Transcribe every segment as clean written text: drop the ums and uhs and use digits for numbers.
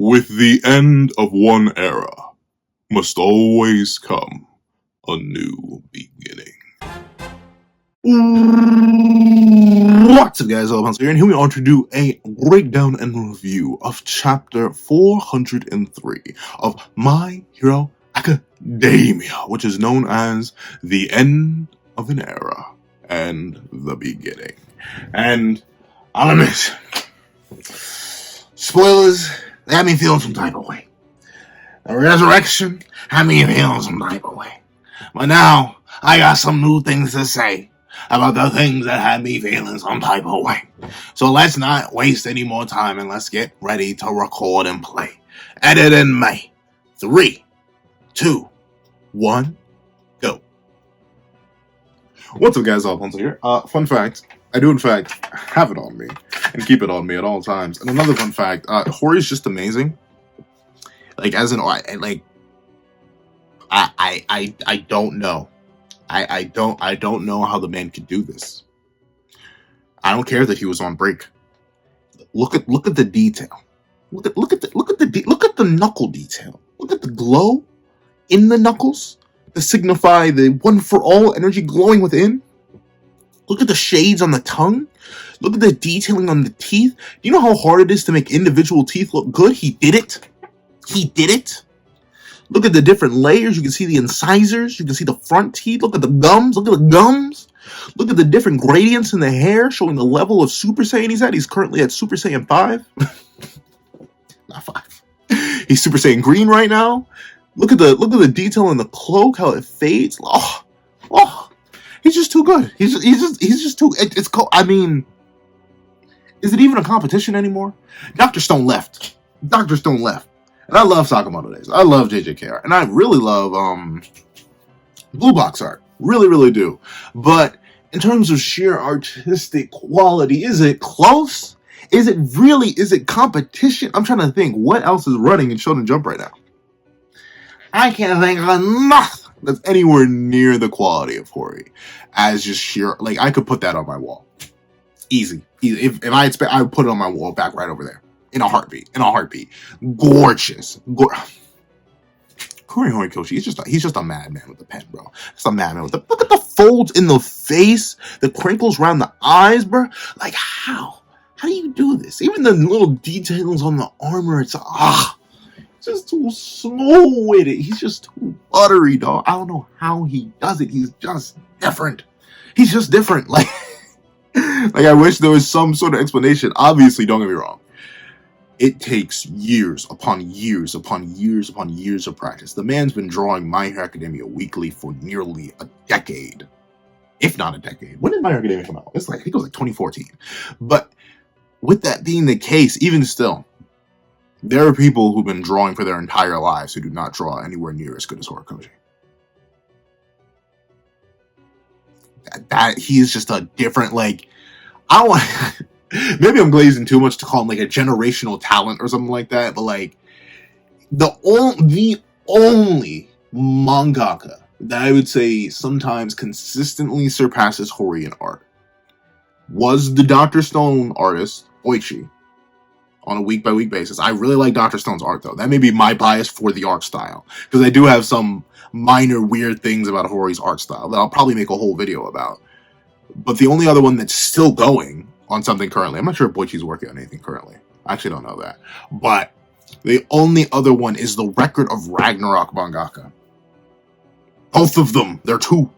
With the end of one era must always come a new beginning. What's up, guys? All here, and here we are to do a breakdown and review of chapter 403 of My Hero Academia, which is known as The End of an Era and the Beginning. And I'll admit, spoilers, they had me feeling some type of way. The resurrection had me feeling some type of way. But now, I got some new things to say about the things that had me feeling some type of way. So let's not waste any more time and let's get ready to record and play. Edit in May. 3, 2, 1, go. What's up, guys? All here. Fun fact, I do in fact have it on me and keep it on me at all times. And another fun fact, Hori's just amazing. Like, as an I don't know. I don't know how the man could do this. I don't care that he was on break. Look at the detail. Look at the knuckle detail. Look at the glow in the knuckles to signify the one for all energy glowing within. Look at the shades on the tongue. Look at the detailing on the teeth. Do you know how hard it is to make individual teeth look good? He did it. He did it. Look at the different layers. You can see the incisors. You can see the front teeth. Look at the gums. Look at the gums. Look at the different gradients in the hair, showing the level of Super Saiyan he's at. He's currently at Super Saiyan 5. Not 5. He's Super Saiyan green right now. Look at the detail in the cloak, how it fades. Oh, he's just too good. He's just too. It's cool. I mean, is it even a competition anymore? Dr. Stone left. Dr. Stone left. And I love Sakamoto Days. I love JJKR. And I really love Blue Box art. Really, really do. But in terms of sheer artistic quality, is it close? Is it competition? I'm trying to think what else is running in Shonen Jump right now. I can't think of nothing that's anywhere near the quality of Hori as just sheer, like, I could put that on my wall. Easy. If I would put it on my wall back right over there. In a heartbeat. Gorgeous. Kuri Horikoshi, he's just a madman with the pen, bro. Just a madman with the, look at the folds in the face, the crinkles around the eyes, bro. Like, how do you do this? Even the little details on the armor, it's just too slow with it. He's just too buttery, dog. I don't know how he does it. He's just different. He's just different. Like I wish there was some sort of explanation. Obviously, don't get me wrong. It takes years upon years upon years upon years of practice. The man's been drawing My Hero Academia weekly for nearly a decade. If not a decade. When did My Hero Academia come out? I think it was like 2014. But with that being the case, even still, there are people who've been drawing for their entire lives who do not draw anywhere near as good as Horikoshi. That he is just a different, like, I don't want maybe I'm glazing too much to call him like a generational talent or something like that, but like the only mangaka that I would say sometimes consistently surpasses Hori in art was the Dr. Stone artist, Oichi, on a week-by-week basis. I really like Dr. Stone's art, though. That may be my bias for the art style, because I do have some minor weird things about Hori's art style that I'll probably make a whole video about. But the only other one that's still going on something currently, I'm not sure if Boichi's working on anything currently. I actually don't know that. But the only other one is the Record of Ragnarok mangaka. Both of them, they're two.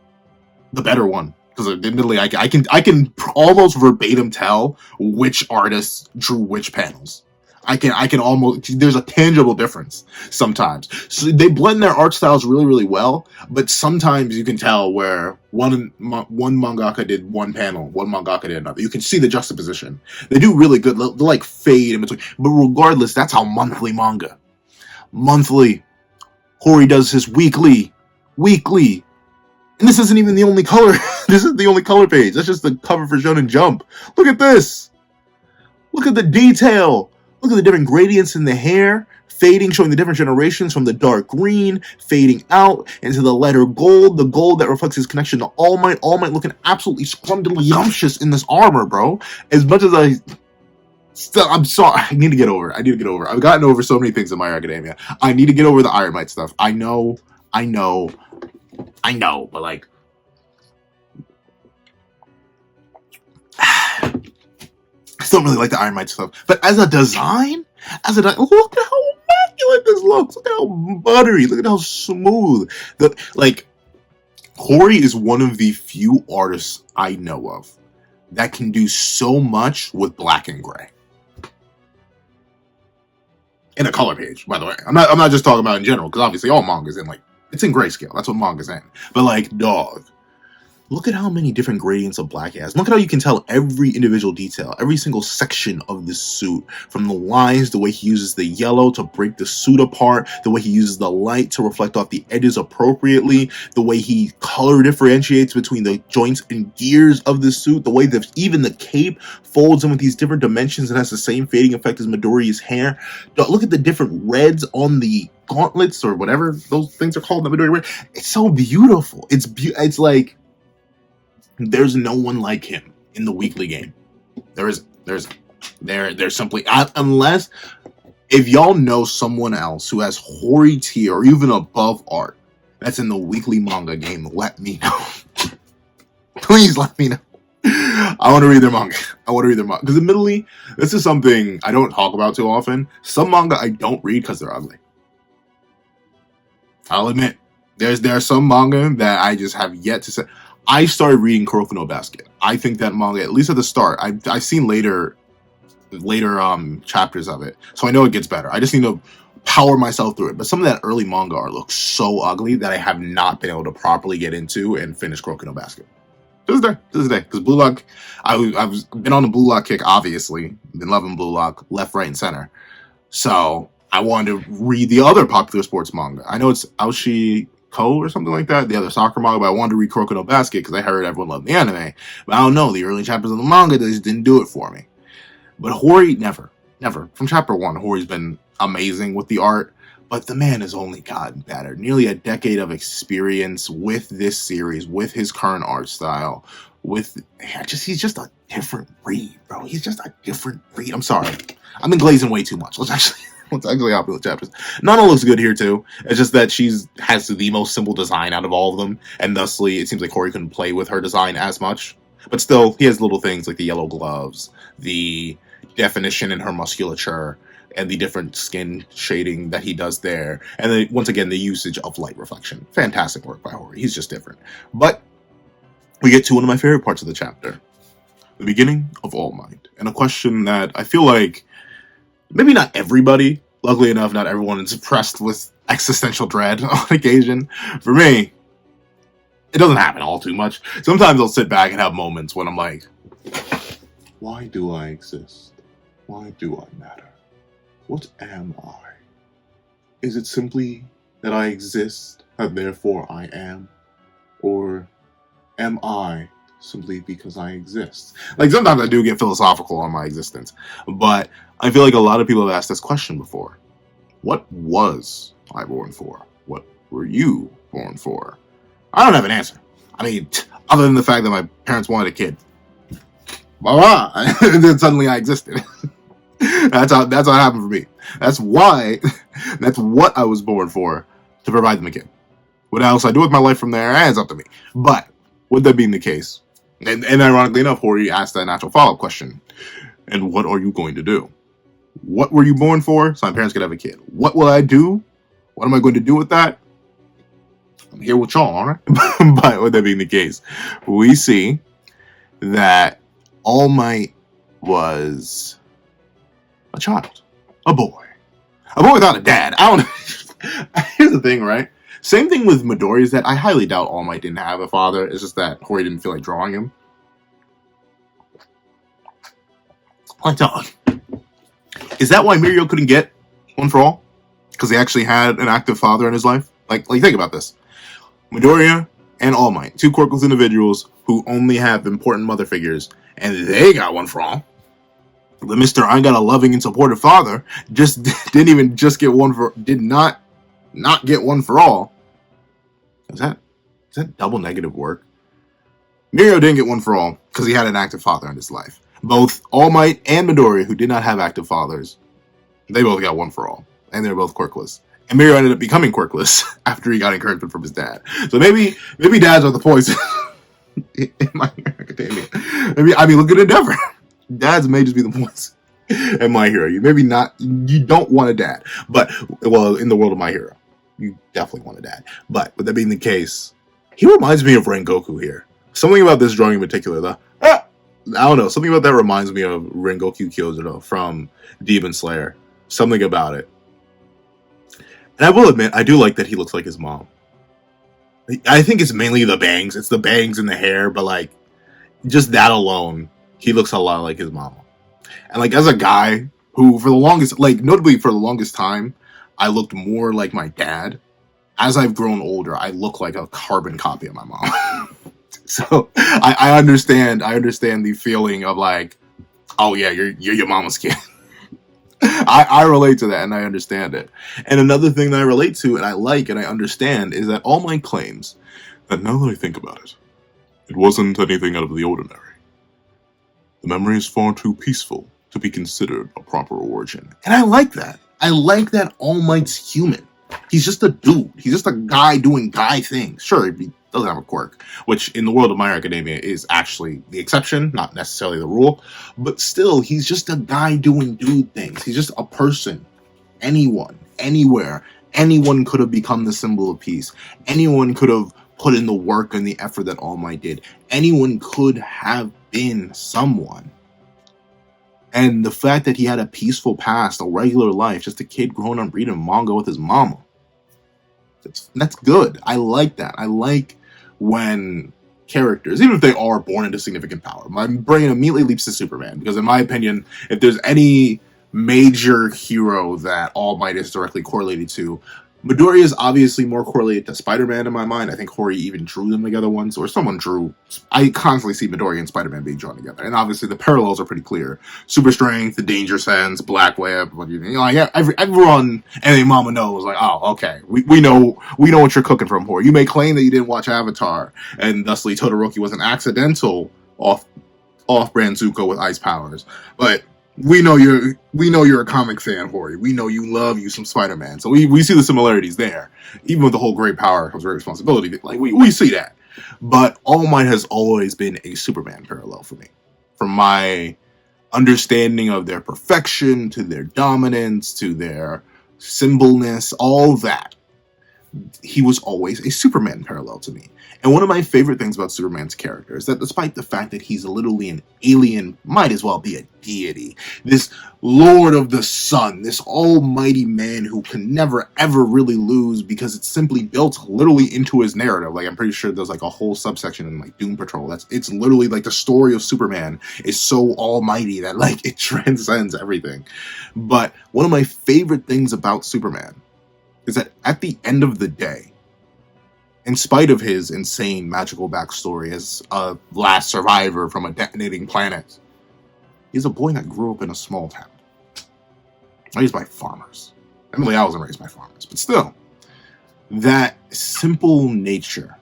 The better one. Because admittedly, I can almost verbatim tell which artists drew which panels. I can almost, there's a tangible difference sometimes. So they blend their art styles really, really well, but sometimes you can tell where one mangaka did one panel, one mangaka did another. You can see the juxtaposition. They do really good. They'll like fade in between. But regardless, that's how monthly manga. Monthly. Hori does his weekly. And this isn't even the only color. This is the only color page. That's just the cover for Shonen Jump. Look at this. Look at the detail. Look at the different gradients in the hair, fading, showing the different generations from the dark green, fading out into the lighter gold, the gold that reflects his connection to All Might. All Might looking absolutely scrumdiddlyumptious in this armor, bro. As much as Still, I'm sorry. I need to get over it. I need to get over it. I've gotten over so many things in My Hero Academia. I need to get over the Iron Might stuff. I know, but like, I still really like the Iron Might stuff. But as a design, look at how immaculate this looks. Look at how buttery. Look at how smooth. Hori is one of the few artists I know of that can do so much with black and gray. In a color page, by the way. I'm not just talking about in general, because obviously all manga's in it's in grayscale. That's what manga's in. But dog, look at how many different gradients of black it has. Look at how you can tell every individual detail, every single section of this suit, from the lines, the way he uses the yellow to break the suit apart, the way he uses the light to reflect off the edges appropriately, the way he color differentiates between the joints and gears of the suit, the way that even the cape folds in with these different dimensions and has the same fading effect as Midoriya's hair. Look at the different reds on the gauntlets or whatever those things are called that Midoriya wears. It's so beautiful. It's like there's no one like him in the weekly game. There's simply, unless if y'all know someone else who has Hori tier or even above art that's in the weekly manga game, let me know. Please let me know. I want to read their manga. Because admittedly, this is something I don't talk about too often. Some manga I don't read because they're ugly. I'll admit. There are some manga that I just have yet to say. I started reading Kuroko no Basket. I think that manga, at least at the start, I've seen later chapters of it, so I know it gets better. I just need to power myself through it. But some of that early manga art looks so ugly that I have not been able to properly get into and finish Kuroko no Basket. To this day, because Blue Lock, I've been on the Blue Lock kick. Obviously, been loving Blue Lock left, right, and center. So I wanted to read the other popular sports manga. I know it's Aoshi or something like that, the other soccer manga, but I wanted to read Kuroko no Basket because I heard everyone loved the anime. But I don't know, the early chapters of the manga, they just didn't do it for me. But Hori, never. From chapter 1, Hori's been amazing with the art, but the man has only gotten better. Nearly a decade of experience with this series, with his current art style, he's just a different breed, bro. He's just a different breed. I'm sorry. I've been glazing way too much. Let's actually hop into the chapters. Nana looks good here too. It's just that has the most simple design out of all of them, and thusly it seems like Hori couldn't play with her design as much. But still, he has little things like the yellow gloves, the definition in her musculature, and the different skin shading that he does there. And then once again, the usage of light reflection. Fantastic work by Hori. He's just different. But we get to one of my favorite parts of the chapter. The beginning of All Might. And a question that I feel like maybe not everybody, luckily enough, not everyone is oppressed with existential dread on occasion. For me, it doesn't happen all too much. Sometimes I'll sit back and have moments when I'm like, why do I exist? Why do I matter? What am I? Is it simply that I exist and therefore I am? Or am I simply because I exist? Sometimes I do get philosophical on my existence, but I feel like a lot of people have asked this question before. What was I born for? What were you born for? I don't have an answer. I mean, other than the fact that my parents wanted a kid. Voila! And then suddenly I existed. That's how it happened for me. That's what I was born for, to provide them a kid. What else I do with my life from there, it's up to me. But, with that being the case, and ironically enough, Hori asked that natural follow-up question. And what are you going to do? What were you born for? So my parents could have a kid. What will I do? What am I going to do with that? I'm here with y'all, alright? But with that being the case, we see that All Might was a child. A boy. A boy without a dad. I don't know. Here's the thing, right? Same thing with Midori is that I highly doubt All Might didn't have a father. It's just that Hori didn't feel like drawing him. Is that why Mirio couldn't get One for All? Because he actually had an active father in his life? Like think about this. Midoriya and All Might, two quirkless individuals who only have important mother figures, and they got One for All. The Mr. I got a loving and supportive father just did not get One for All. Is that double negative work? Mirio didn't get One for All because he had an active father in his life. Both All Might and Midoriya, who did not have active fathers, they both got one for all, and they were both quirkless. And Mirio ended up becoming quirkless after he got encouragement from his dad. So maybe dads are the poison in My Hero Academia. Look at Endeavor. Dads may just be the poison in My Hero. You maybe not. You don't want a dad, but in the world of My Hero, you definitely want a dad. But with that being the case, he reminds me of Rengoku here. Something about this drawing in particular, though. I don't know. Something about that reminds me of Rengoku Kyojuro from Demon Slayer. Something about it. And I will admit, I do like that he looks like his mom. I think it's mainly the bangs. It's the bangs and the hair, but like, just that alone, he looks a lot like his mama. And like, as a guy who, notably for the longest time, I looked more like my dad. As I've grown older, I look like a carbon copy of my mom. So I understand the feeling of like, oh yeah, you're your mama's kid. I relate to that and I understand it. And another thing that I relate to and I like and I understand is that All Might claims that now that I think about it, it wasn't anything out of the ordinary. The memory is far too peaceful to be considered a proper origin. And I like that. I like that All Might's human. He's just a dude. He's just a guy doing guy things. Sure, he doesn't have a quirk, which in the world of My Hero Academia is actually the exception, not necessarily the rule. But still, he's just a guy doing dude things. He's just a person. Anyone, anywhere, anyone could have become the symbol of peace. Anyone could have put in the work and the effort that All Might did. Anyone could have been someone. And the fact that he had a peaceful past, a regular life, just a kid growing up reading manga with his mama. That's good. I like that. I like when characters, even if they are born into significant power, my brain immediately leaps to Superman. Because in my opinion, if there's any major hero that All Might is directly correlated to, Midoriya is obviously more correlated to Spider-Man in my mind. I think Hori even drew them together once, or someone drew. I constantly see Midoriya and Spider-Man being drawn together, and obviously the parallels are pretty clear. Super strength, the danger sense, Black Web. Everyone and their mama knows. Like, oh, okay, we know what you're cooking from, Hori. You may claim that you didn't watch Avatar, and thusly Todoroki was an accidental off-brand Zuko with ice powers, but we know you're a comic fan, Hori. We know you love you some Spider-Man. So we see the similarities there. Even with the whole great power comes great responsibility. Like we see that. But All Might has always been a Superman parallel for me. From my understanding of their perfection, to their dominance, to their symbolness, all that. He was always a Superman parallel to me. And one of my favorite things about Superman's character is that despite the fact that he's literally an alien, might as well be a deity, this Lord of the Sun, this almighty man who can never ever really lose because it's simply built literally into his narrative. Like, I'm pretty sure there's like a whole subsection in like Doom Patrol. It's literally like the story of Superman is so almighty that like it transcends everything. But one of my favorite things about Superman is that at the end of the day, in spite of his insane magical backstory as a last survivor from a detonating planet, he's a boy that grew up in a small town, raised by farmers. I wasn't raised by farmers, but still, that simple nature,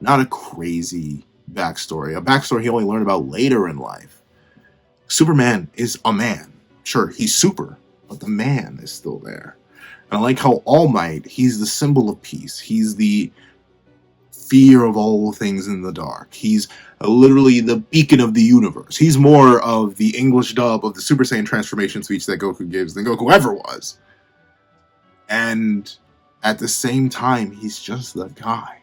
not a crazy backstory, a backstory he only learned about later in life. Superman is a man. Sure, he's super, but the man is still there. And I like how All Might, he's the symbol of peace. He's the fear of all things in the dark. He's literally the beacon of the universe. He's more of the English dub of the Super Saiyan transformation speech that Goku gives than Goku ever was. And at the same time, he's just the guy.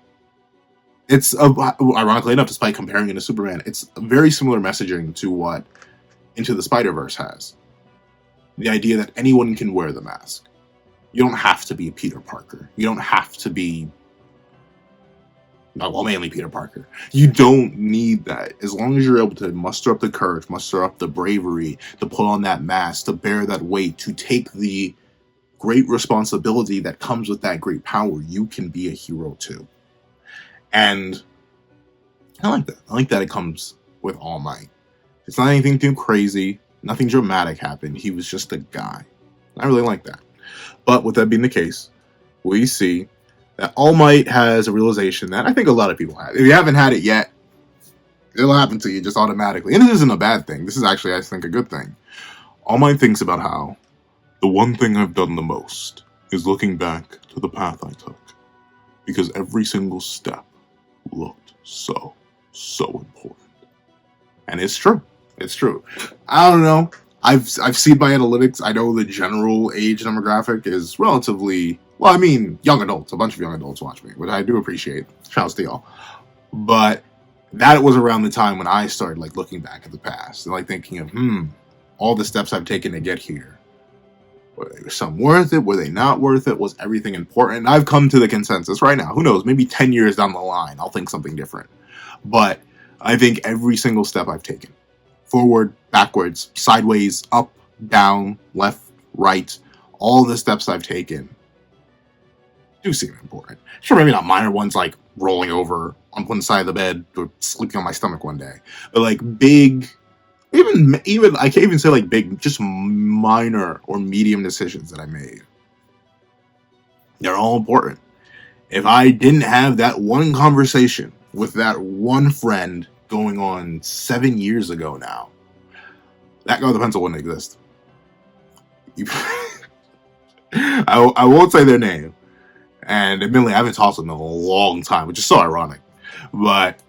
It's, ironically enough, despite comparing him to Superman, it's very similar messaging to what Into the Spider-Verse has. The idea that anyone can wear the mask. You don't have to be Peter Parker. You don't have to be, well, mainly Peter Parker. You don't need that. As long as you're able to muster up the courage, muster up the bravery, to put on that mask, to bear that weight, to take the great responsibility that comes with that great power, you can be a hero too. And I like that. I like that it comes with All Might. It's not anything too crazy. Nothing dramatic happened. He was just a guy. I really like that. But with that being the case, we see that All Might has a realization that I think a lot of people have. If you haven't had it yet, It'll happen to you just automatically. And this isn't a bad thing. This is actually, I think, a good thing. All Might thinks about how the one thing I've done the most is looking back to the path I took. Because every single step looked so important. And it's true. It's true. I don't know. I've seen my analytics. I know the general age demographic is relatively, well, I mean, young adults. A bunch of young adults watch me, which I do appreciate. Shouts to y'all. But that was around the time when I started like looking back at the past and like thinking of, all the steps I've taken to get here. Were some worth it? Were they not worth it? Was everything important? I've come to the consensus right now. Who knows? Maybe 10 years down the line, I'll think something different. But I think every single step I've taken, forward, backwards, sideways, up, down, left, right, all the steps I've taken do seem important. Sure, maybe not minor ones like rolling over on one side of the bed or sleeping on my stomach one day, but like big, even I can't even say like big, just minor or medium decisions that I made. They're all important. If I didn't have that one conversation with that one friend going on 7 years ago now, that guy with the pencil wouldn't exist. I won't say their name. And admittedly, I haven't talked to him in a long time, which is so ironic. But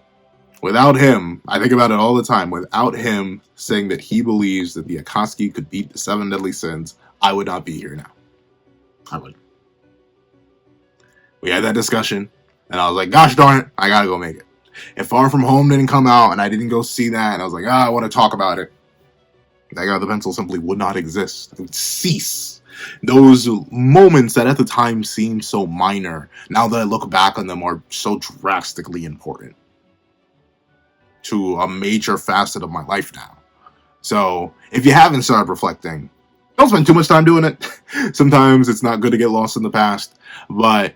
without him, I think about it all the time, without him saying that he believes that the Akatsuki could beat the 7 deadly sins, I would not be here now. I would. We had that discussion, and I was like, gosh darn it, I gotta go make it. If Far From Home didn't come out, and I didn't go see that, and I was like, I want to talk about it, that guy with the pencil simply would not exist. It would cease. Those moments that at the time seemed so minor, now that I look back on them, are so drastically important to a major facet of my life now. So, if you haven't started reflecting, don't spend too much time doing it. Sometimes it's not good to get lost in the past, but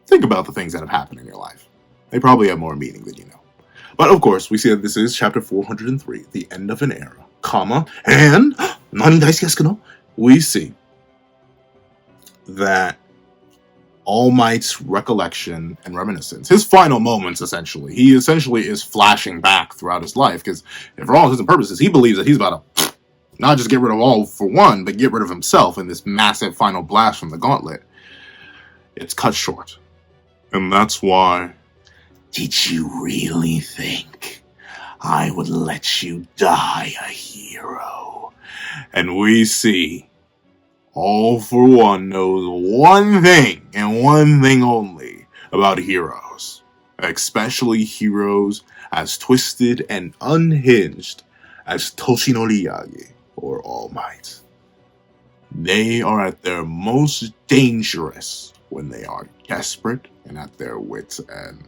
think about the things that have happened in your life. They probably have more meaning than you know. But of course, we see that this is chapter 403, the end of an era, and we see that All Might's recollection and reminiscence, his final moments, he essentially is flashing back throughout his life, because for all intents and purposes, he believes that he's about to not just get rid of All for One, but get rid of himself in this massive final blast from the gauntlet. It's cut short. And that's why... Did you really think I would let you die a hero? And we see All for One knows one thing, and one thing only, about heroes. Especially heroes as twisted and unhinged as Toshinori Yagi or All Might. They are at their most dangerous when they are desperate and at their wits' end.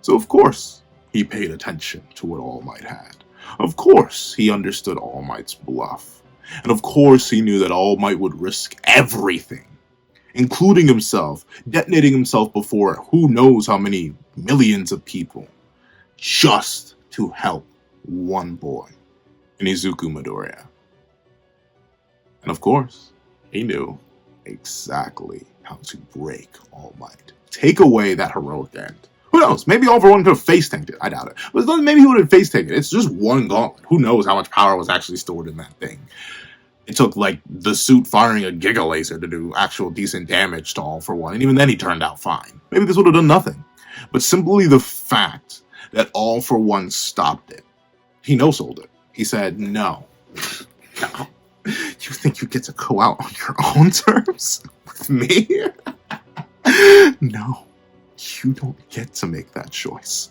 So of course, he paid attention to what All Might had. Of course, he understood All Might's bluff. And of course, he knew that All Might would risk everything, including himself, detonating himself before who knows how many millions of people, just to help one boy, Izuku Midoriya. And of course, he knew exactly how to break All Might. Take away that heroic end. Who knows? Maybe All for One could have face tanked it. I doubt it. But maybe he would have face tanked it. It's just one gauntlet. Who knows how much power was actually stored in that thing? It took, like, the suit firing a Giga Laser to do actual decent damage to All for One. And even then he turned out fine. Maybe this would have done nothing. But simply the fact that All for One stopped it. He no-sold it. He said, no. No. You think you get to go out on your own terms with me? No. You don't get to make that choice.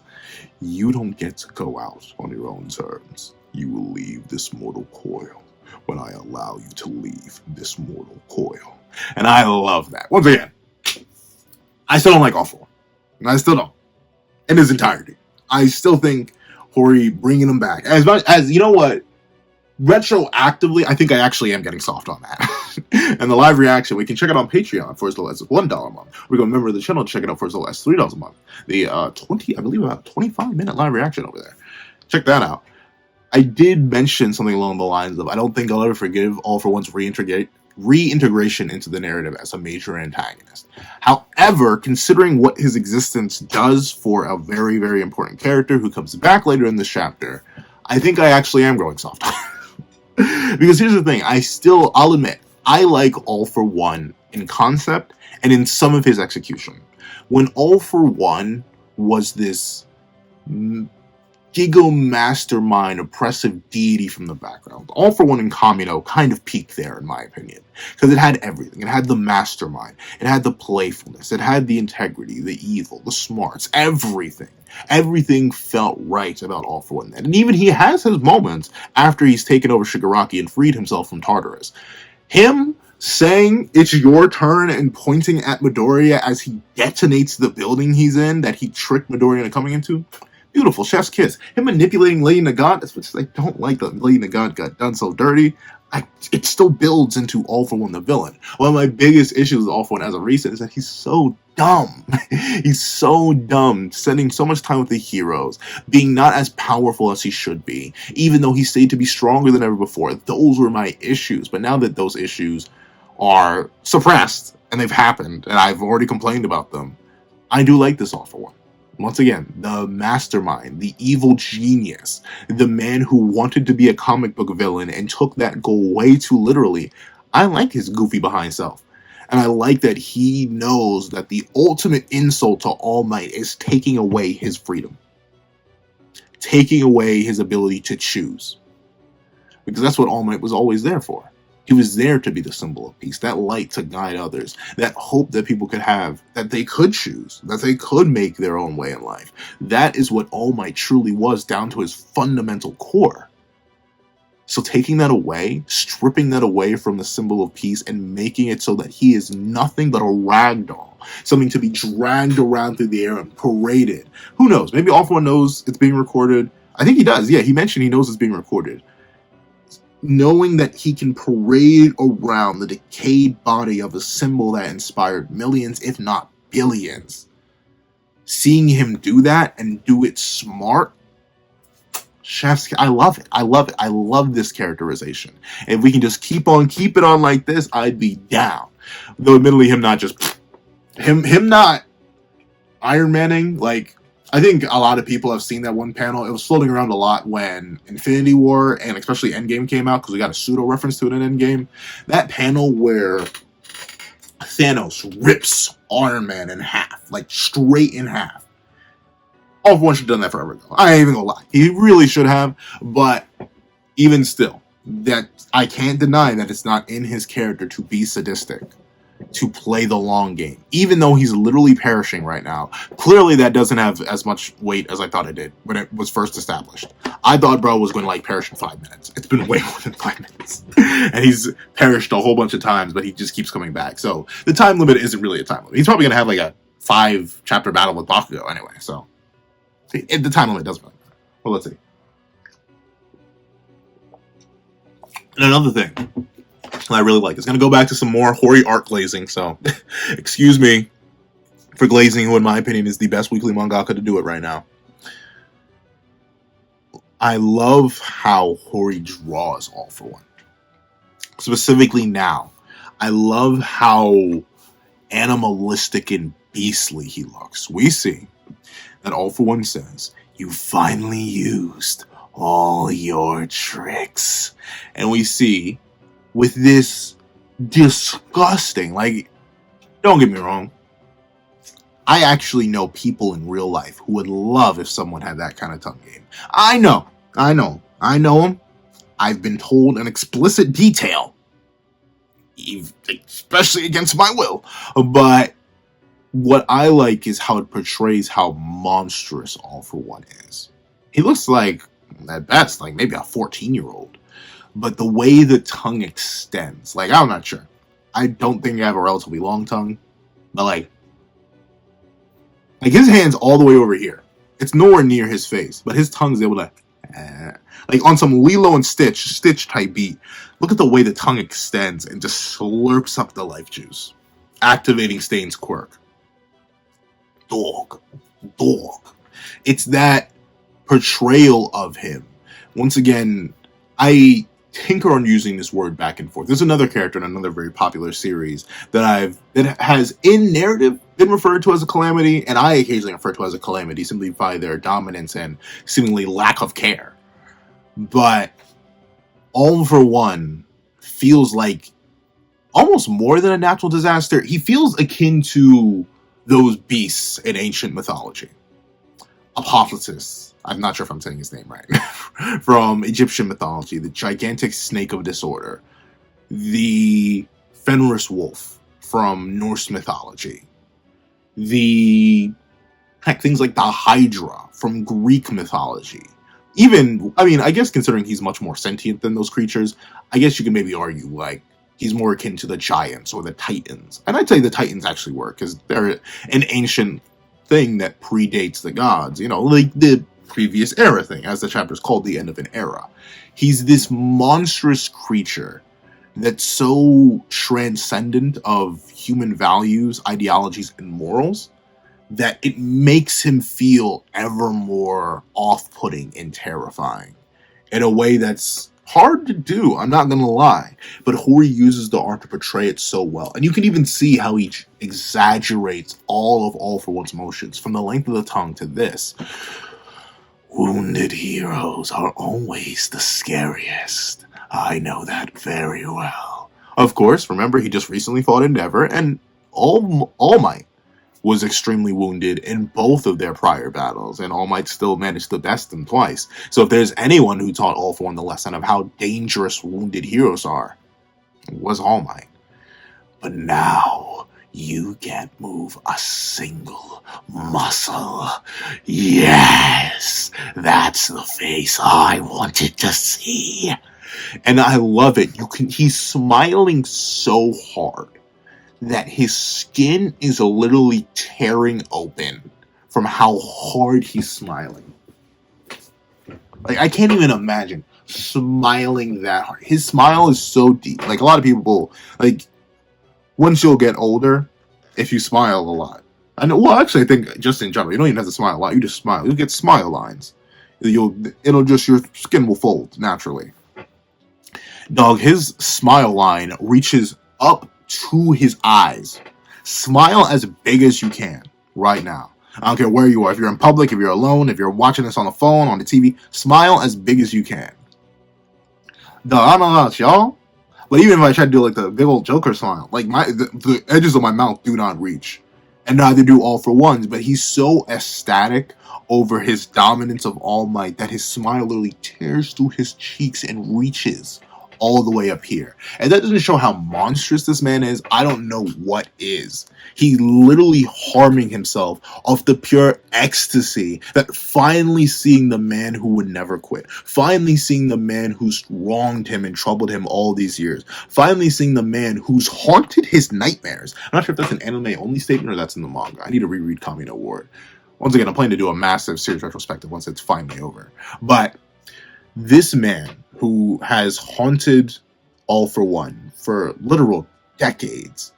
You don't get to go out on your own terms. You will leave this mortal coil when I allow you to leave this mortal coil. And I love that. Once again, I still don't like All for One. I still don't. In his entirety. I still think Hori bringing him back, as much as, you know what, retroactively, I think I actually am getting soft on that. And the live reaction, we can check it on Patreon for as low as $1 a month. We're going to remember the channel to check it out for as low as $3 a month. The I believe about 25-minute live reaction over there. Check that out. I did mention something along the lines of, I don't think I'll ever forgive All for One's reintegration into the narrative as a major antagonist. However, considering what his existence does for a very, very important character who comes back later in this chapter, I think I actually am growing soft. Because here's the thing, I'll admit, I like All For One in concept and in some of his execution. When All For One was this gigo mastermind, oppressive deity from the background, All For One and Kamino kind of peaked there, in my opinion. Because it had everything. It had the mastermind. It had the playfulness. It had the integrity, the evil, the smarts, everything. Everything felt right about All For One. And even he has his moments after he's taken over Shigaraki and freed himself from Tartarus. Him saying it's your turn and pointing at Midoriya as he detonates the building he's in that he tricked Midoriya into coming into. Beautiful, chef's kiss. Him manipulating Lady Nagant, as much as I don't like that Lady Nagant got done so dirty, it still builds into All For One the villain. One of my biggest issues with All For One as a recent is that he's so dumb. He's so dumb, spending so much time with the heroes, being not as powerful as he should be, even though he's stated to be stronger than ever before. Those were my issues, but now that those issues are suppressed, and they've happened, and I've already complained about them, I do like this All For One. Once again, the mastermind, the evil genius, the man who wanted to be a comic book villain and took that goal way too literally. I like his goofy behind self. And I like that he knows that the ultimate insult to All Might is taking away his freedom. Taking away his ability to choose. Because that's what All Might was always there for. He was there to be the symbol of peace, that light to guide others, that hope that people could have, that they could choose, that they could make their own way in life. That is what All Might truly was, down to his fundamental core. So taking that away, stripping that away from the symbol of peace and making it so that he is nothing but a ragdoll, something to be dragged around through the air and paraded. Who knows? Maybe All For One knows it's being recorded. I think he does. Yeah, he mentioned he knows it's being recorded. Knowing that he can parade around the decayed body of a symbol that inspired millions, if not billions. Seeing him do that and do it smart, chef's, I love it. I love it. I love this characterization. If we can just keep it on like this, I'd be down. Though admittedly, him not Iron Manning, like, I think a lot of people have seen that one panel. It was floating around a lot when Infinity War and especially Endgame came out, because we got a pseudo-reference to it in Endgame. That panel where Thanos rips Iron Man in half, like straight in half. All For One should have done that forever ago. I ain't even gonna lie. He really should have, but even still, that I can't deny that it's not in his character to be sadistic, to play the long game, even though he's literally perishing right now. Clearly that doesn't have as much weight as I thought it did when it was first established. I thought bro was going to like perish in 5 minutes. It's been way more than 5 minutes. And he's perished a whole bunch of times, but he just keeps coming back. So the time limit isn't really a time limit. He's probably going to have like a 5-chapter battle with Bakugo anyway, so the time limit doesn't really matter. Well, let's see. And another thing I really like. It's going to go back to some more Hori art glazing, so excuse me for glazing, who in my opinion is the best weekly mangaka to do it right now. I love how Hori draws All For One. Specifically now, I love how animalistic and beastly he looks. We see that All For One says, "You finally used all your tricks." And we see with this disgusting, like, don't get me wrong, I actually know people in real life who would love if someone had that kind of tongue game. I know them. I've been told in explicit detail, especially against my will. But what I like is how it portrays how monstrous All For One is. He looks like, at best, like maybe a 14-year-old. But the way the tongue extends, like, I'm not sure. I don't think I have a relatively long tongue. But like his hand's all the way over here. It's nowhere near his face. But his tongue's able to, like on some Lilo and Stitch type beat. Look at the way the tongue extends and just slurps up the life juice, activating Stain's quirk. Dog. It's that portrayal of him. Once again, I tinker on using this word back and forth. There's another character in another very popular series that has in narrative been referred to as a calamity, and I occasionally refer to as a calamity simply by their dominance and seemingly lack of care. But All for One feels like almost more than a natural disaster. He feels akin to those beasts in ancient mythology. Apophis, I'm not sure if I'm saying his name right, from Egyptian mythology, the gigantic snake of disorder, the Fenris wolf from Norse mythology, things like the Hydra from Greek mythology. Even, I mean, I guess considering he's much more sentient than those creatures, I guess you can maybe argue, like, he's more akin to the giants or the titans. And I'd say the titans actually work, because they're an ancient thing that predates the gods, you know, like the previous era thing, as the chapter's called, the end of an era. He's this monstrous creature that's so transcendent of human values, ideologies, and morals that it makes him feel ever more off-putting and terrifying in a way that's hard to do, I'm not gonna lie, but Hori uses the art to portray it so well. And you can even see how he exaggerates All for One's emotions, from the length of the tongue to this. Wounded heroes are always the scariest. I know that very well. Of course, remember, he just recently fought Endeavor, and All Might was extremely wounded in both of their prior battles, and All Might still managed to best them twice. So if there's anyone who taught All for One the lesson of how dangerous wounded heroes are, it was All Might. But now, you can't move a single muscle. Yes, that's the face I wanted to see. And I love it. He's smiling so hard that his skin is literally tearing open from how hard he's smiling. Like, I can't even imagine smiling that hard. His smile is so deep. Like, a lot of people, like, once you'll get older, if you smile a lot. I know, well, actually, I think just in general, you don't even have to smile a lot. You just smile. You'll get smile lines. Your skin will fold naturally. Dog, his smile line reaches up to his eyes. Smile as big as you can right now. I don't care where you are. If you're in public, if you're alone, if you're watching this on the phone, on the TV, smile as big as you can. Dog, I don't know about y'all, but even if I try to do like the big old Joker smile, like the edges of my mouth do not reach, and neither do All for One's. But he's so ecstatic over his dominance of All Might that his smile literally tears through his cheeks and reaches all the way up here. And that doesn't show how monstrous this man is. I don't know what is. He literally harming himself off the pure ecstasy that finally seeing the man who would never quit, finally seeing the man who's wronged him and troubled him all these years, finally seeing the man who's haunted his nightmares. I'm not sure if that's an anime only statement or that's in the manga. I need to reread Kami no Ward. Once again, I'm planning to do a massive series retrospective once it's finally over. But this man who has haunted All for One for literal decades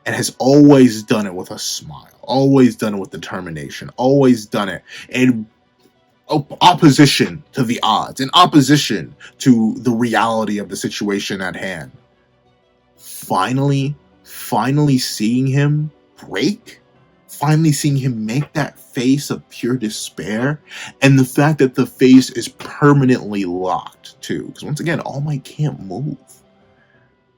and has always done it with a smile, always done it with determination, always done it in opposition to the odds, in opposition to the reality of the situation at hand. Finally seeing him break, finally seeing him make that face of pure despair, and the fact that the face is permanently locked too, because once again, All Might can't move.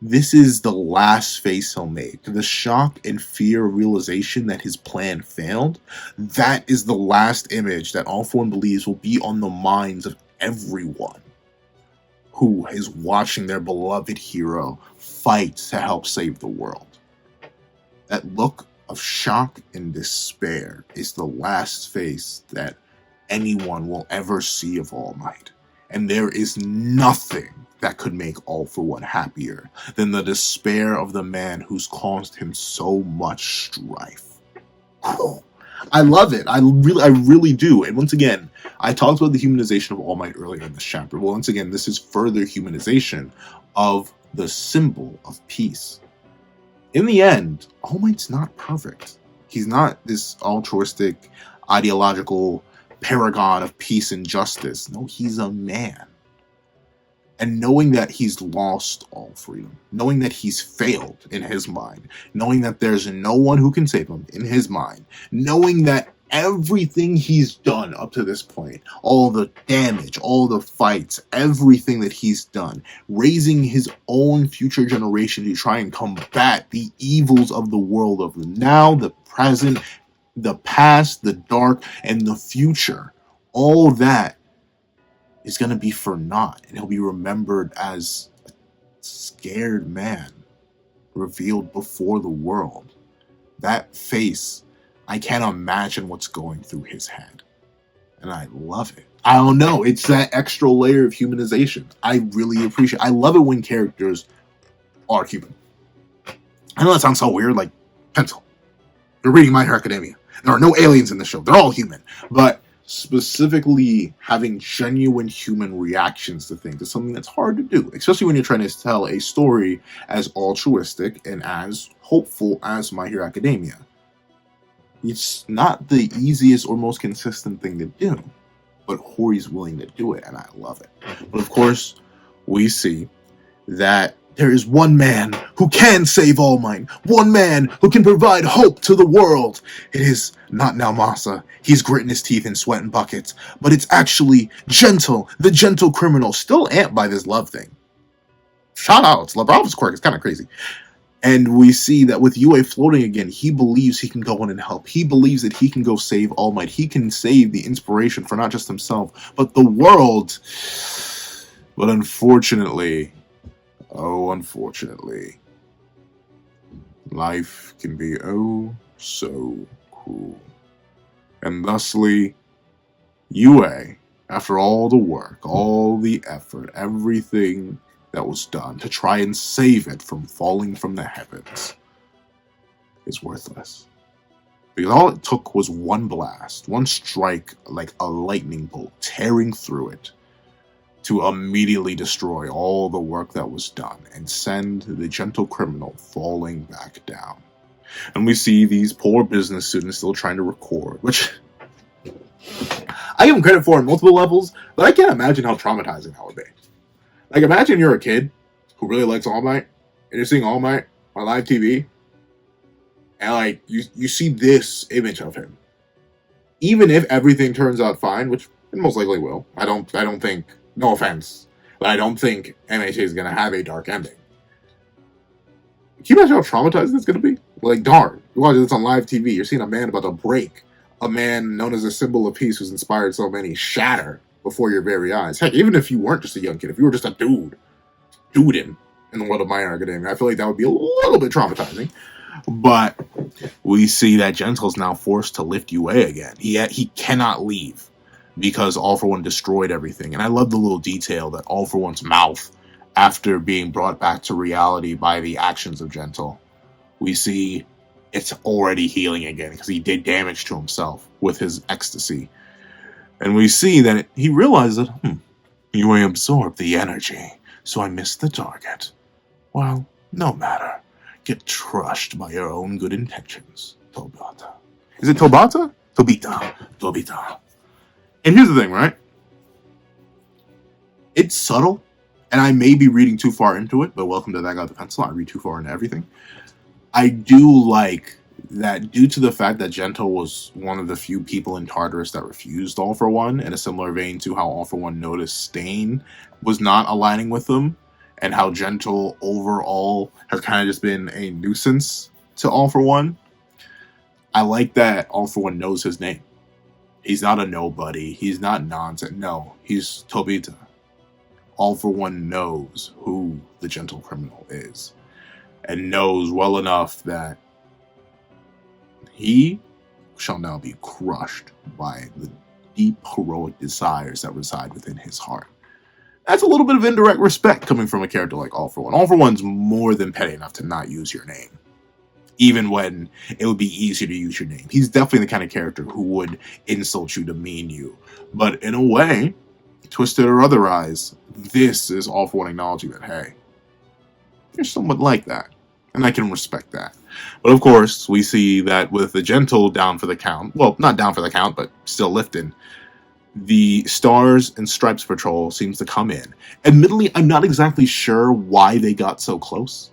This is the last face he'll make. The shock and fear realization that his plan failed, that is the last image that All for One believes will be on the minds of everyone who is watching their beloved hero fight to help save the world. That look of shock and despair is the last face that anyone will ever see of All Might. And there is nothing that could make All for One happier than the despair of the man who's caused him so much strife. I love it. I really do. And once again, I talked about the humanization of All Might earlier in this chapter. Well, once again, this is further humanization of the symbol of peace. In the end, All Might's not perfect. He's not this altruistic, ideological paragon of peace and justice. No, he's a man. And knowing that he's lost all freedom, knowing that he's failed in his mind, knowing that there's no one who can save him in his mind, knowing that everything he's done up to this point, all the damage, all the fights, everything that he's done, raising his own future generation to try and combat the evils of the world of the now, the present, the past, the dark, and the future, all that is going to be for naught, and he'll be remembered as a scared man revealed before the world. That face, I can't imagine what's going through his head, and I love it. I don't know, it's that extra layer of humanization. I really appreciate it. I love it when characters are human. I know that sounds so weird, like, pencil. You're reading My Hero Academia. There are no aliens in the show. They're all human. But specifically having genuine human reactions to things is something that's hard to do, especially when you're trying to tell a story as altruistic and as hopeful as My Hero Academia. It's not the easiest or most consistent thing to do, but Hori's willing to do it, and I love it. But of course, we see that there is one man who can save All Might, one man who can provide hope to the world. It is not Naomasa. He's gritting his teeth and sweating buckets, but it's actually Gentle, the gentle criminal, still amped by this love thing. Shout out, it's Labrav's quirk, it's kind of crazy. And we see that with Yue floating again, he believes he can go in and help. He believes that he can go save All Might. He can save the inspiration for not just himself, but the world. But unfortunately, unfortunately, life can be oh so cruel. And thusly, Yue, after all the work, all the effort, everything that was done to try and save it from falling from the heavens, is worthless. Because all it took was one blast, one strike like a lightning bolt tearing through it, to immediately destroy all the work that was done and send the gentle criminal falling back down. And we see these poor business students still trying to record, which I give them credit for on multiple levels, but I can't imagine how traumatizing that would be. Like, imagine you're a kid who really likes All Might, and you're seeing All Might on live TV, and like you see this image of him. Even if everything turns out fine, which it most likely will, I don't think. No offense, but I don't think MHA is going to have a dark ending. Can you imagine how traumatizing it's going to be? Like, darn, you're watching this on live TV, you're seeing a man about to break, a man known as a symbol of peace who's inspired so many, shatter before your very eyes. Heck, even if you weren't just a young kid, if you were just a dude in the world of My Hero Academia, I feel like that would be a little bit traumatizing. But we see that Gentle's now forced to lift Yue again. He cannot leave, because All For One destroyed everything. And I love the little detail that All For One's mouth, after being brought back to reality by the actions of Gentle, we see it's already healing again, because he did damage to himself with his ecstasy. And we see that he realized that, Yue absorbed the energy, so I missed the target. Well, no matter. Get crushed by your own good intentions, Tobata. Is it Tobata? Tobita. And here's the thing, right? It's subtle, and I may be reading too far into it, but welcome to That Guy with the Pencil. I read too far into everything. I do like that due to the fact that Gentle was one of the few people in Tartarus that refused All For One, in a similar vein to how All For One noticed Stain was not aligning with them, and how Gentle overall has kind of just been a nuisance to All For One. I like that All For One knows his name. He's not a nobody. He's not nonsense. No, he's Tobita. All For One knows who the gentle criminal is, and knows well enough that he shall now be crushed by the deep heroic desires that reside within his heart. That's a little bit of indirect respect coming from a character like All For One. All For One's more than petty enough to not use your name, even when it would be easier to use your name. He's definitely the kind of character who would insult you, demean you. But in a way, twisted or otherwise, this is All For One acknowledging that, hey, you're somewhat like that. And I can respect that. But of course, we see that with the Gentle down for the count, well, not down for the count, but still lifting, the Stars and Stripes Patrol seems to come in. Admittedly, I'm not exactly sure why they got so close.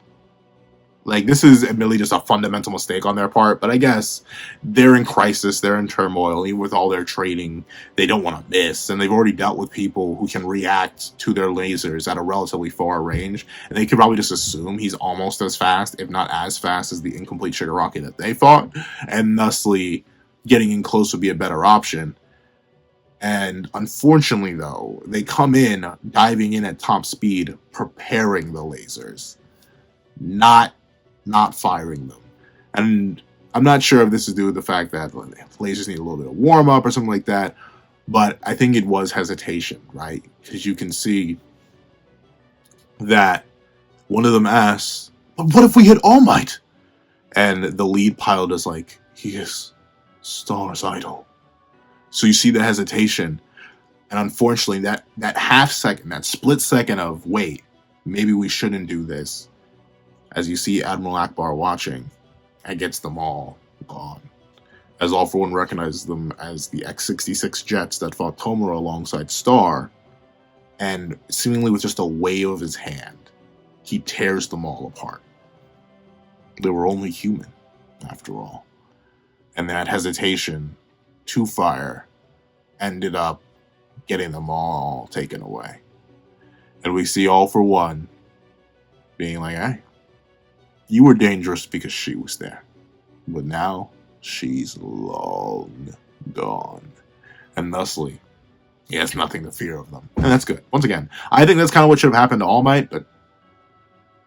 Like, this is admittedly just a fundamental mistake on their part, but I guess they're in crisis, they're in turmoil, even with all their training, they don't want to miss, and they've already dealt with people who can react to their lasers at a relatively far range, and they could probably just assume he's almost as fast, if not as fast, as the incomplete Shigaraki that they fought, and thusly, getting in close would be a better option. And unfortunately, though, they come in, diving in at top speed, preparing the lasers. Not firing them. And I'm not sure if this is due to the fact that lasers need a little bit of warm up or something like that, but I think it was hesitation, right? Because you can see that one of them asks, "But what if we hit All Might?" And the lead pilot is like, "He is Star's idol." So you see the hesitation, and unfortunately that half second, that split second of, wait, maybe we shouldn't do this, as you see Admiral Akbar watching, and gets them all gone. As All for One recognizes them as the X-66 jets that fought Tomura alongside Star, and seemingly with just a wave of his hand, he tears them all apart. They were only human, after all. And that hesitation to fire ended up getting them all taken away. And we see All for One being like, hey, you were dangerous because she was there. But now, she's long gone. And thusly, he has nothing to fear of them. And that's good. Once again, I think that's kind of what should have happened to All Might, but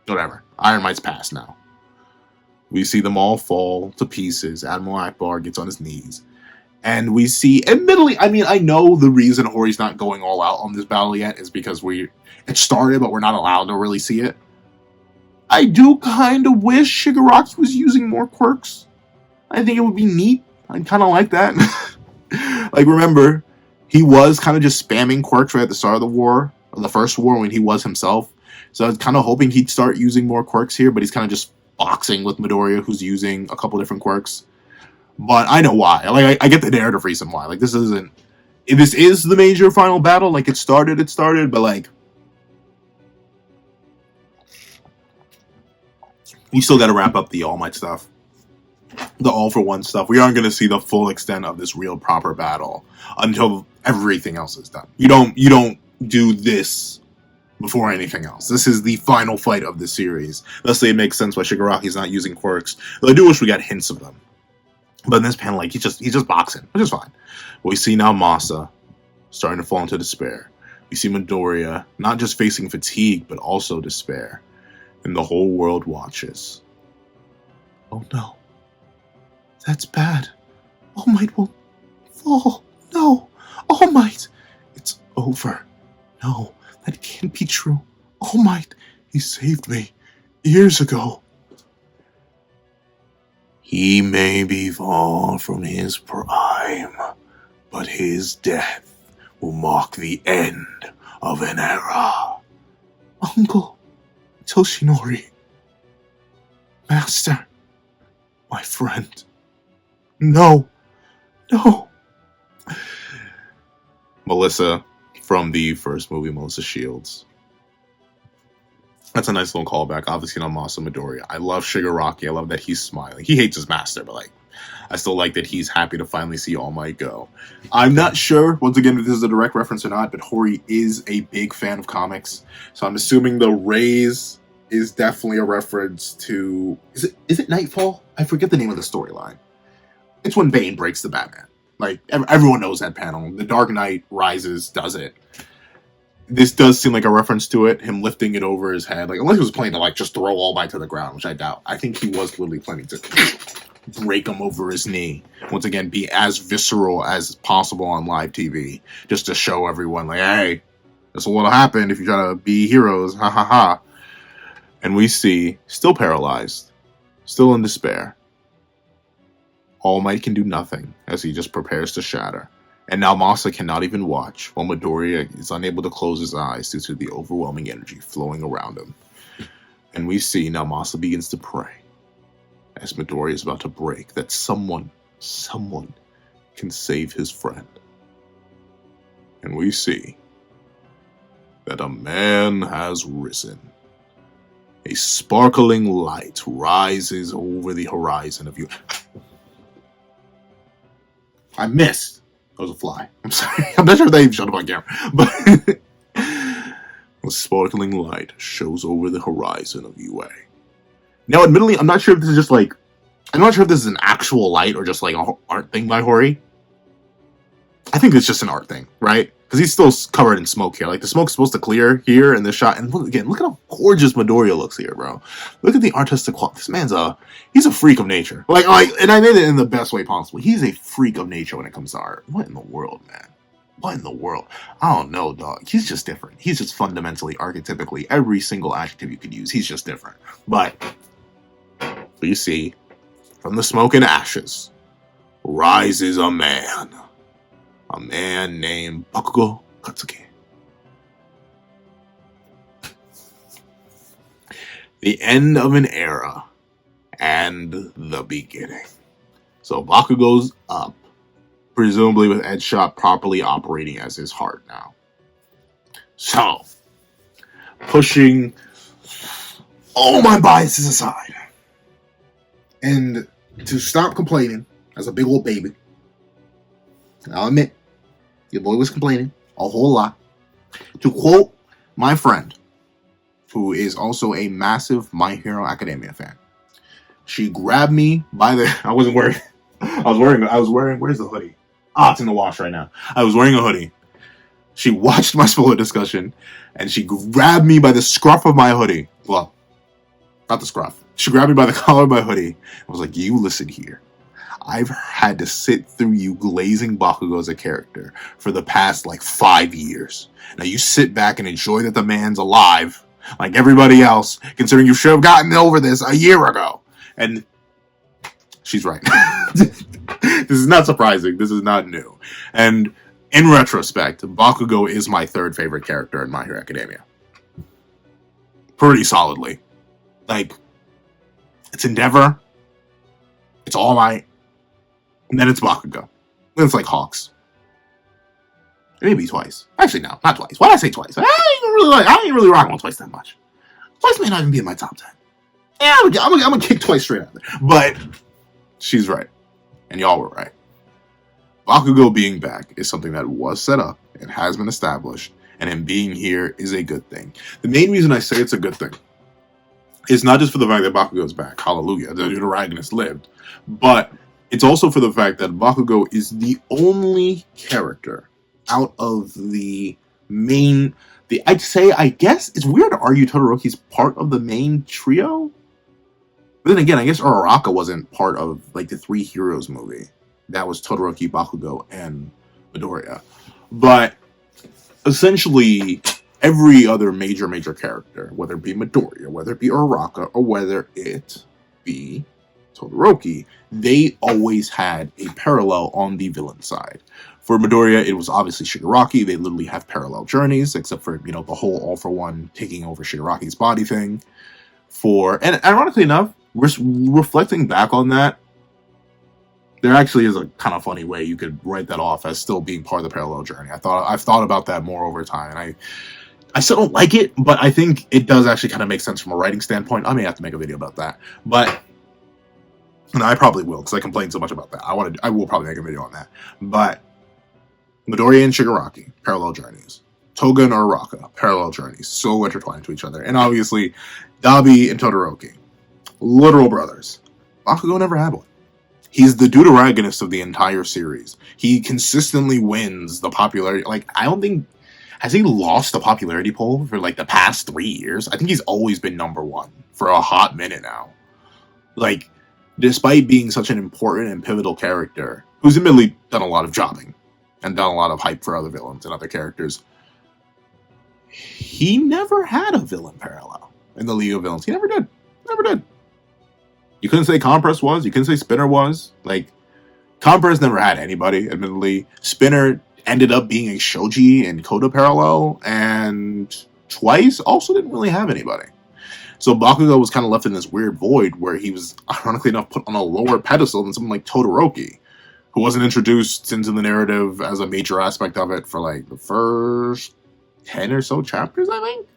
whatever. Iron Might's past now. We see them all fall to pieces. Admiral Akbar gets on his knees. And we see, admittedly, I mean, I know the reason Hori's not going all out on this battle yet is because it started, but we're not allowed to really see it. I do kind of wish Shigaraki was using more quirks. I think it would be neat. I'd kind of like that. Like, remember, he was kind of just spamming quirks right at the start of the war, or the first war when he was himself. So I was kind of hoping he'd start using more quirks here, but he's kind of just boxing with Midoriya, who's using a couple different quirks. But I know why. Like, I get the narrative reason why. Like, this is the major final battle. Like, it started, but like, we still got to wrap up the All Might stuff, the All for One stuff. We aren't going to see the full extent of this real proper battle until everything else is done. You don't do this before anything else. This is the final fight of the series. Thusly, it makes sense why Shigaraki's not using quirks. Though I do wish we got hints of them. But in this panel, like, he's just boxing, which is fine. But we see now Masa starting to fall into despair. We see Midoriya not just facing fatigue, but also despair. And the whole world watches. Oh no. That's bad. All Might will fall. No. All Might. It's over. No, that can't be true. All Might. He saved me years ago. He may be far from his prime, but his death will mark the end of an era. Uncle Toshinori. Master. My friend. No. No. Melissa from the first movie, Melissa Shields. That's a nice little callback. Obviously, not Masa Midoriya. I love Shigaraki. I love that he's smiling. He hates his master, but like, I still like that he's happy to finally see All Might go. I'm not sure, once again, if this is a direct reference or not, but Hori is a big fan of comics. So I'm assuming the raise is definitely a reference to... Is it Nightfall? I forget the name of the storyline. It's when Bane breaks the Batman. Like, everyone knows that panel. The Dark Knight Rises does it. This does seem like a reference to it, him lifting it over his head. Like, unless he was planning to, like, just throw All Might to the ground, which I doubt. I think he was literally planning to break him over his knee. Once again, be as visceral as possible on live TV. Just to show everyone, like, hey, this will happen if you try to be heroes. Ha ha ha. And we see, still paralyzed, still in despair, All Might can do nothing as he just prepares to shatter. And now Masa cannot even watch, while Midoriya is unable to close his eyes due to the overwhelming energy flowing around him. And we see now Masa begins to pray, as Midoriya is about to break, that someone can save his friend. and we see that a man has risen. A sparkling light rises over the horizon of you. I missed. That was a fly. I'm sorry. I'm not sure if they even showed up on camera. But a sparkling light shows over the horizon of UA. Now, admittedly, I'm not sure if this is just like... I'm not sure if this is an actual light or just like an art thing by Hori. I think it's just an art thing, right? Because he's still covered in smoke here. Like, the smoke's supposed to clear here in this shot. And look, again, look at how gorgeous Midoriya looks here, bro. Look at the artistic quality. This man's he's a freak of nature. Like, and I mean it in the best way possible. He's a freak of nature when it comes to art. What in the world, man? What in the world? I don't know, dog. He's just different. He's just fundamentally, archetypically, every single adjective you could use. He's just different. But you see, from the smoke and ashes, rises a man. A man named Bakugo Katsuki. The end of an era and the beginning. So Bakugo's up, presumably with Edgeshot properly operating as his heart now. So, pushing all my biases aside, and to stop complaining as a big old baby, I'll admit, your boy was complaining a whole lot. To quote my friend, who is also a massive My Hero Academia fan, she grabbed me by the... I was wearing, where's the hoodie? It's in the wash right now. I was wearing a hoodie. She watched my spoiler discussion, and she grabbed me by the scruff of my hoodie. Well, not the scruff. She grabbed me by the collar of my hoodie and was like, you listen here. I've had to sit through you glazing Bakugo as a character for the past, 5 years. Now you sit back and enjoy that the man's alive, like everybody else, considering you should have gotten over this a year ago. And she's right. This is not surprising. This is not new. And in retrospect, Bakugo is my third favorite character in My Hero Academia. Pretty solidly. It's Endeavor. It's All Might. And then it's Bakugo. Then it's like Hawks. Maybe twice. Actually, no, not twice. Why did I say twice? I ain't really rocking with twice that much. Twice may not even be in my top 10. Yeah, I'm gonna kick twice straight out there. But she's right. And y'all were right. Bakugo being back is something that was set up and has been established. And him being here is a good thing. The main reason I say it's a good thing is not just for the fact that Bakugo's back. Hallelujah. The Deuteragonist lived. But it's also for the fact that Bakugo is the only character out of the main... I guess it's weird to argue Todoroki's part of the main trio. But then again, I guess Uraraka wasn't part of the Three Heroes movie. That was Todoroki, Bakugo, and Midoriya. But essentially, every other major character, whether it be Midoriya, whether it be Uraraka, or whether it be Todoroki, they always had a parallel on the villain side. For Midoriya, it was obviously Shigaraki. They literally have parallel journeys, except for, the whole all-for-one taking over Shigaraki's body thing. And ironically enough, reflecting back on that, there actually is a kind of funny way you could write that off as still being part of the parallel journey. I've thought about that more over time, and I still don't like it, but I think it does actually kind of make sense from a writing standpoint. I may have to make a video about that, but... And I probably will, because I complain so much about that. I will probably make a video on that. But Midoriya and Shigaraki, parallel journeys. Toga and Uraraka, parallel journeys. So intertwined to each other. And obviously, Dabi and Todoroki, literal brothers. Bakugo never had one. He's the Deuteragonist of the entire series. He consistently wins the popularity. I don't think... Has he lost the popularity poll for, the past 3 years? I think he's always been number one for a hot minute now. Despite being such an important and pivotal character, who's admittedly done a lot of jobbing and done a lot of hype for other villains and other characters, he never had a villain parallel in the League of Villains. He never did. Never did. You couldn't say Compress was. You couldn't say Spinner was. Compress never had anybody, admittedly. Spinner ended up being a Shoji and Koda parallel, and Twice also didn't really have anybody. So Bakugo was kind of left in this weird void where he was, ironically enough, put on a lower pedestal than someone like Todoroki, who wasn't introduced into the narrative as a major aspect of it for like the first 10 or so chapters, I think.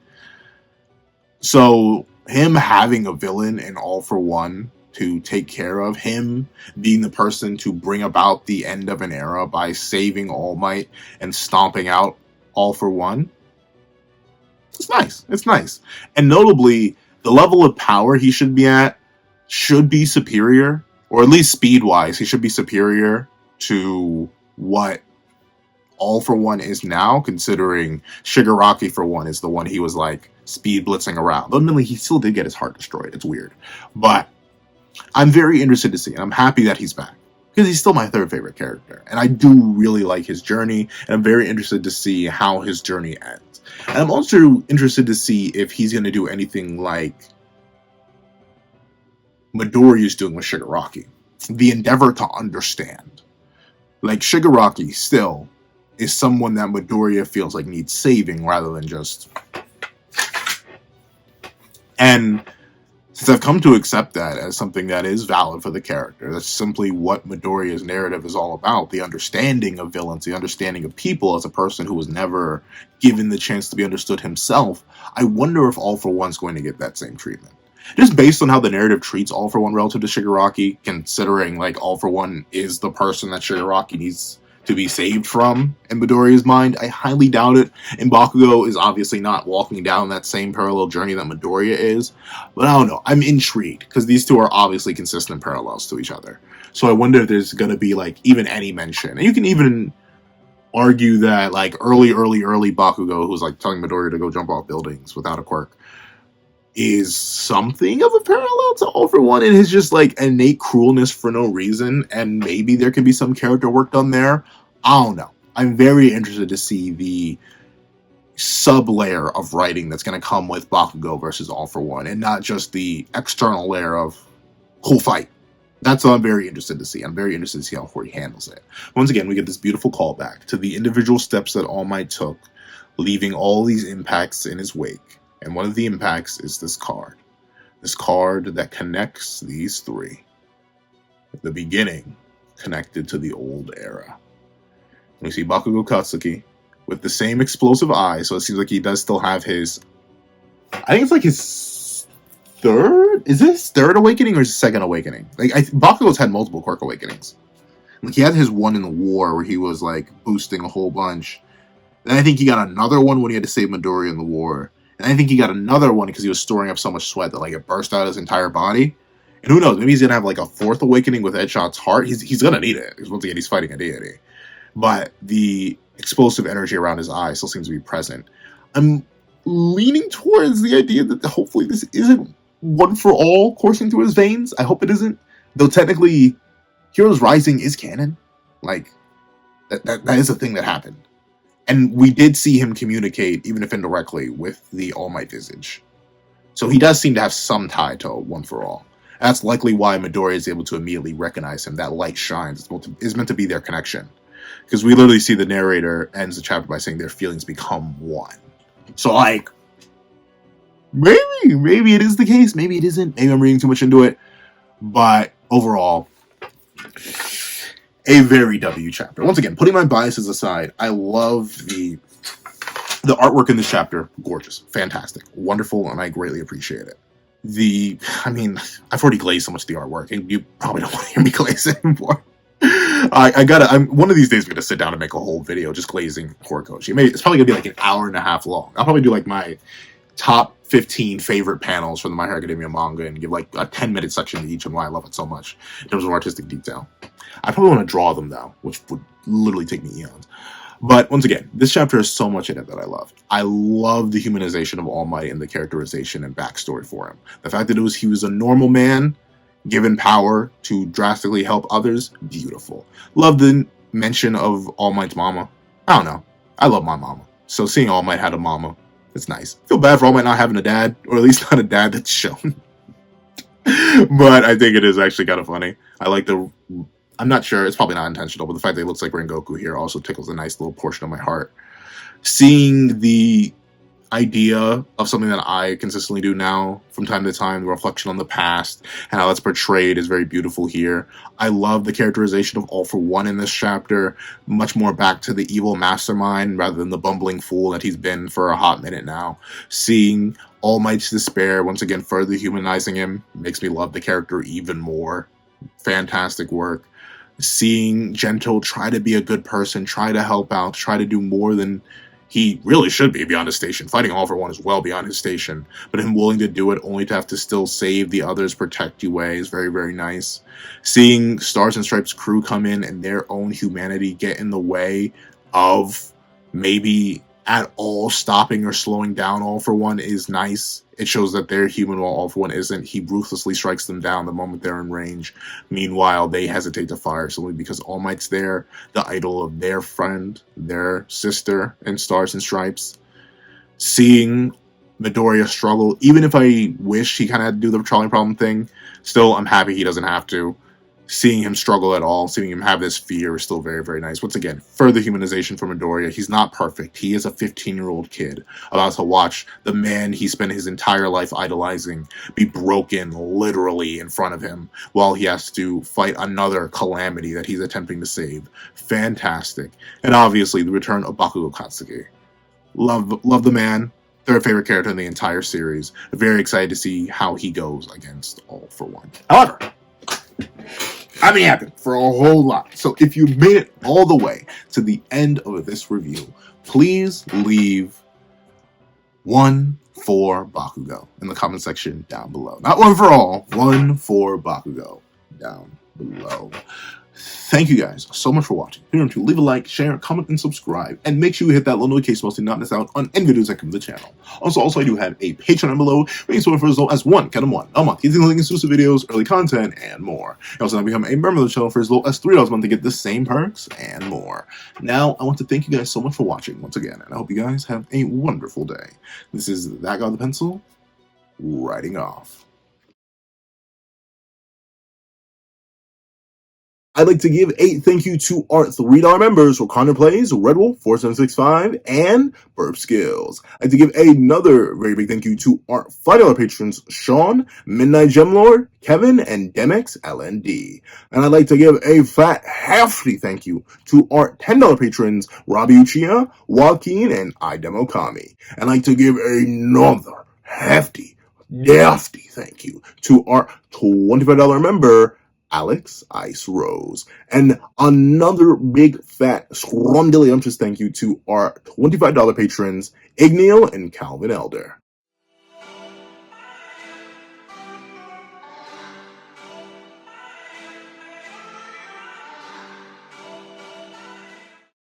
So him having a villain in All for One to take care of, him being the person to bring about the end of an era by saving All Might and stomping out All for One, it's nice. It's nice. And notably, the level of power he should be at should be superior, or at least speed-wise, he should be superior to what All for One is now, considering Shigaraki for one is the one he was like speed blitzing around. Ultimately, he still did get his heart destroyed. It's weird. But I'm very interested to see, and I'm happy that he's back, because he's still my third favorite character. And I do really like his journey, and I'm very interested to see how his journey ends. And I'm also interested to see if he's going to do anything like Midoriya is doing with Shigaraki. The endeavor to understand. Like, Shigaraki still is someone that Midoriya feels like needs saving rather than just... And since I've come to accept that as something that is valid for the character, that's simply what Midoriya's narrative is all about, the understanding of villains, the understanding of people as a person who was never given the chance to be understood himself, I wonder if All for One's going to get that same treatment. Just based on how the narrative treats All for One relative to Shigaraki, considering like All for One is the person that Shigaraki needs to be saved from in Midoriya's mind, I highly doubt it. And Bakugo is obviously not walking down that same parallel journey that Midoriya is. But I don't know. I'm intrigued, because these two are obviously consistent parallels to each other. So I wonder if there's going to be like even any mention. And you can even argue that like early Bakugo, who's like telling Midoriya to go jump off buildings without a quirk, is something of a parallel to All for One in his just like innate cruelness for no reason, and maybe there could be some character work done there. I don't know. I'm very interested to see the sub-layer of writing that's going to come with Bakugo versus All for One, and not just the external layer of cool fight. That's what I'm very interested to see. I'm very interested to see how Hori handles it. Once again, we get this beautiful callback to the individual steps that All Might took, leaving all these impacts in his wake. And one of the impacts is this card. This card that connects these three. The beginning connected to the old era. We see Bakugo Katsuki with the same explosive eye, so it seems like he does still have his... I think it's like his third? Is this his third awakening or his second awakening? Like, Bakugo's had multiple quirk awakenings. Like, he had his one in the war where he was, like, boosting a whole bunch. Then I think he got another one when he had to save Midoriya in the war. And I think he got another one because he was storing up so much sweat that like it burst out his entire body. And who knows, maybe he's going to have like a fourth awakening with Edshot's heart. He's going to need it. Because once again, he's fighting a deity. But the explosive energy around his eye still seems to be present. I'm leaning towards the idea that hopefully this isn't one for all coursing through his veins. I hope it isn't. Though technically, Heroes Rising is canon. Like, that is a thing that happened. And we did see him communicate, even if indirectly, with the All Might visage. So he does seem to have some tie to One for All. That's likely why Midoriya is able to immediately recognize him. That light shines. It's meant to be their connection. Because we literally see the narrator ends the chapter by saying their feelings become one. So, like, maybe it is the case. Maybe it isn't. Maybe I'm reading too much into it. But overall, a very W chapter. Once again, putting my biases aside, I love the artwork in this chapter. Gorgeous. Fantastic. Wonderful, and I greatly appreciate it. I've already glazed so much of the artwork, and you probably don't want to hear me glaze anymore. One of these days I'm gonna sit down and make a whole video just glazing Horikoshi. It's probably gonna be like an hour and a half long. I'll probably do like my top 15 favorite panels from the My Hero Academia manga and give like a 10-minute section to each and why I love it so much in terms of artistic detail. I probably want to draw them though, which would literally take me eons. But once again, this chapter has so much in it that I love. I love the humanization of All Might and the characterization and backstory for him. The fact that he was a normal man, given power to drastically help others, beautiful. Love the mention of All Might's mama. I don't know. I love my mama. So seeing All Might had a mama, it's nice. Feel bad for All Might not having a dad, or at least not a dad that's shown. But I think it is actually kind of funny. I like I'm not sure, it's probably not intentional, but the fact that it looks like Rengoku here also tickles a nice little portion of my heart. Seeing the idea of something that I consistently do now from time to time, the reflection on the past and how that's portrayed is very beautiful here. I love the characterization of All for One in this chapter, much more back to the evil mastermind rather than the bumbling fool that he's been for a hot minute now. Seeing All Might's despair once again further humanizing him makes me love the character even more. Fantastic work. Seeing Gento try to be a good person, try to help out, try to do more than he really should be beyond his station. Fighting All for One is well beyond his station, but him willing to do it only to have to still save the others, protect Yue is very, very nice. Seeing Stars and Stripes crew come in and their own humanity get in the way of maybe at all stopping or slowing down All for One is nice. It shows that they're human while All for One isn't. He ruthlessly strikes them down the moment they're in range. Meanwhile, they hesitate to fire solely because All Might's there, the idol of their friend, their sister in Stars and Stripes. Seeing Midoriya struggle, even if I wish he kind of had to do the trolley problem thing, still I'm happy he doesn't have to. Seeing him struggle at all, seeing him have this fear is still very, very nice. Once again, further humanization for Midoriya. He's not perfect. He is a 15-year-old kid about to watch the man he spent his entire life idolizing be broken literally in front of him while he has to fight another calamity that he's attempting to save. Fantastic. And obviously, the return of Bakugo Katsuki. Love the man. Third favorite character in the entire series. Very excited to see how he goes against All for One. However, I mean, happen for a whole lot. So if you made it all the way to the end of this review, please leave 1 for Bakugo in the comment section down below. Not 1 for all, 1 for Bakugo down below. Thank you guys so much for watching. Remember to leave a like, share, comment, and subscribe. And make sure you hit that little notification bell so you not miss out on any videos that come to the channel. Also, I do have a Patreon down below, where you can for as low as $1 a month. You can link exclusive videos, early content, and more. You also now become a member of the channel for as low as $3 a month to get the same perks and more. Now, I want to thank you guys so much for watching once again, and I hope you guys have a wonderful day. This is That Guy with the Pencil, writing off. I'd like to give a thank you to our $3 members, Wakanda Plays, Red Wolf 4765, and Burp Skills. I'd like to give another very big thank you to our $5 patrons, Sean, Midnight Gemlord, Kevin, and Demex LND. And I'd like to give a fat, hefty thank you to our $10 patrons, Robbie Uchiha, Joaquin, and Idemokami. And I'd like to give another hefty, dafty thank you to our $25 member, Alex Ice Rose. And another big fat scrumdiddlyumptious thank you to our $25 patrons, Igneal and Calvin Elder.